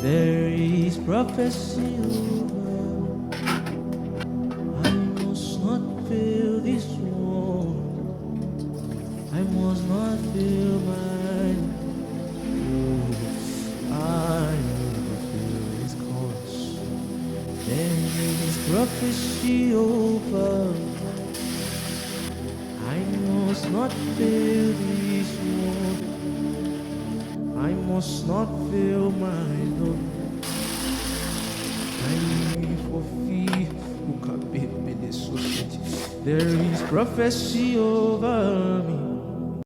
There is prophecy over. I must not fail this one. I must not fail mine. I never fail this cause. There is prophecy over. I must not fail this one. I must not fail my Lord. I live for fear who can be the society. There is prophecy over me.